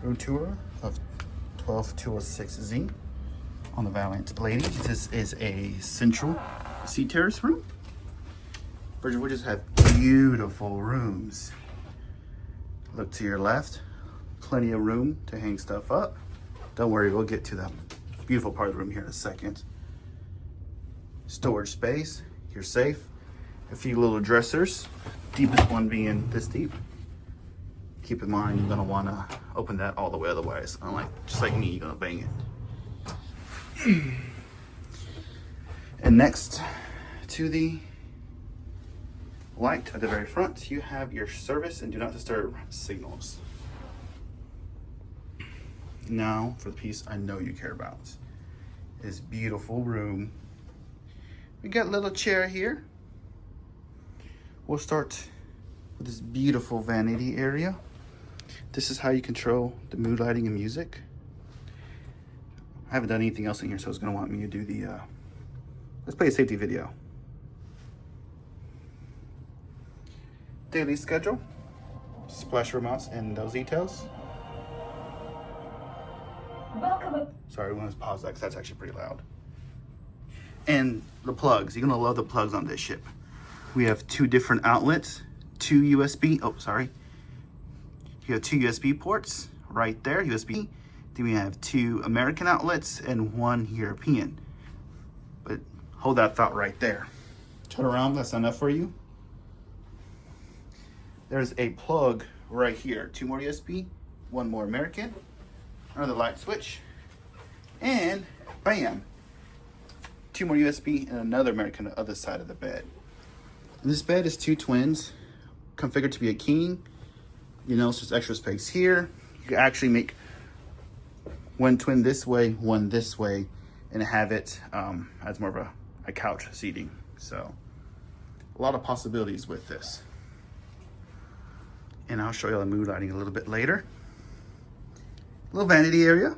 room tour of 12206Z on the Valiant Lady. This is a Central Sea Terrace room. Virgin Witches have beautiful rooms. Look to your left, plenty of room to hang stuff up. Don't worry, we'll get to the beautiful part of the room here in a second. Storage space, you're safe. A few little dressers, deepest one being this deep. Keep in mind, you're gonna wanna open that all the way, otherwise, just like me, you're gonna bang it. And next to the light at the very front, you have your service and do not disturb signals. Now for the piece I know you care about. This beautiful room. We got a little chair here. We'll start with this beautiful vanity area. This is how you control the mood lighting and music. I haven't done anything else in here, so it's gonna want me to do the, let's play a safety video. Daily schedule, splash remotes and those details. Welcome. Sorry, we want to pause that because that's actually pretty loud. And the plugs, you're gonna love the plugs on this ship. We have two different outlets, two USB, you have two USB ports right there, USB. Then we have two American outlets and one European. But hold that thought right there. Turn around, that's enough for you. There's a plug right here, two more USB, one more American, another light switch, and bam, two more USB and another American on the other side of the bed. And this bed is two twins, configured to be a king. You know, so there's extra space here. You can actually make one twin this way, one this way, and have it as more of a couch seating. So a lot of possibilities with this. And I'll show you the mood lighting a little bit later. Little vanity area.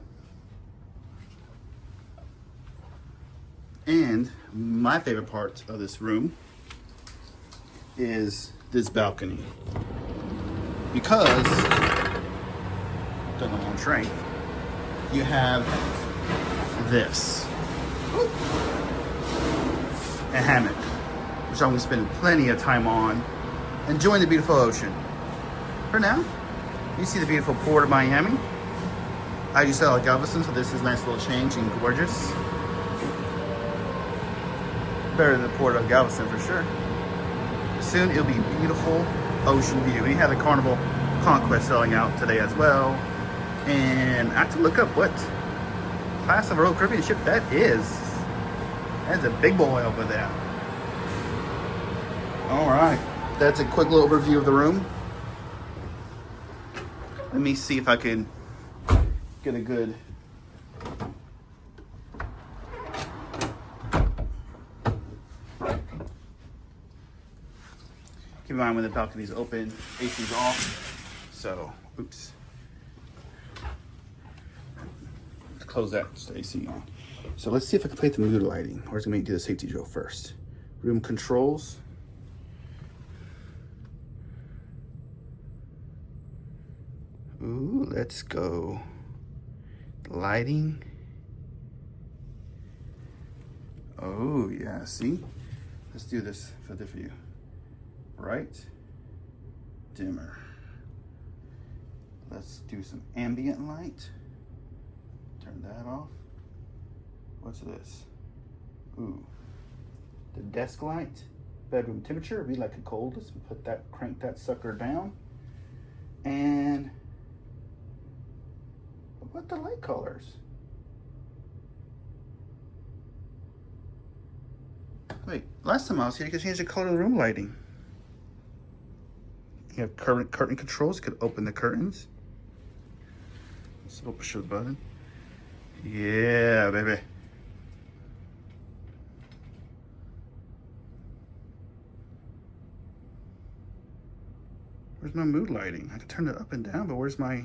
And my favorite part of this room is this balcony. Because, don't know on train, you have this. A hammock, which I'm gonna spend plenty of time on, enjoying the beautiful ocean. For now, you see the beautiful port of Miami. I just sell at Galveston, so this is a nice little change and gorgeous. Better than the port of Galveston for sure. Soon it'll be beautiful ocean view. We have the Carnival Conquest selling out today as well. And I have to look up what class of Royal Caribbean ship that is. That's a big boy over there. All right, that's a quick little overview of the room. Let me see if I can get a good keep in mind when the balcony is open, AC is off. So, oops. Let's close that, just AC on. So let's see if I can play the mood lighting. Or is it going to do the safety drill first? Room controls. Ooh, let's go. Lighting. Oh yeah, see? Let's do this for the view. Bright, dimmer. Let's do some ambient light. Turn that off. What's this? Ooh, the desk light. Bedroom temperature, we like it cold. Let's put that, crank that sucker down. And what the light colors? Wait, last time I was here, you could change the color of the room lighting. You have curtain controls, you could open the curtains. Let's open show the button. Yeah, baby. Where's my mood lighting? I can turn it up and down, but where's my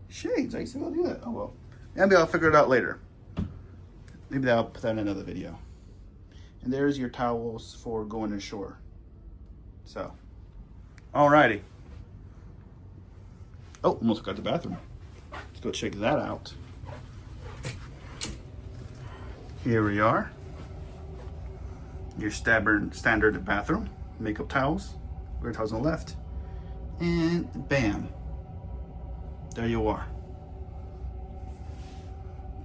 shades? I used to be able to do that. Oh well. Maybe I'll figure it out later. Maybe I'll put that in another video. And there's your towels for going ashore. So, alrighty. Oh, almost got the bathroom. Let's go check that out. Here we are. Your standard bathroom. Makeup towels. Wear towels on the left. And bam. There you are.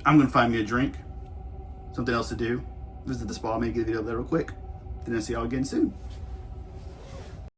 I'm gonna find me a drink. Something else to do. Visit the spa, maybe get a video of that real quick. Then I'll see y'all again soon.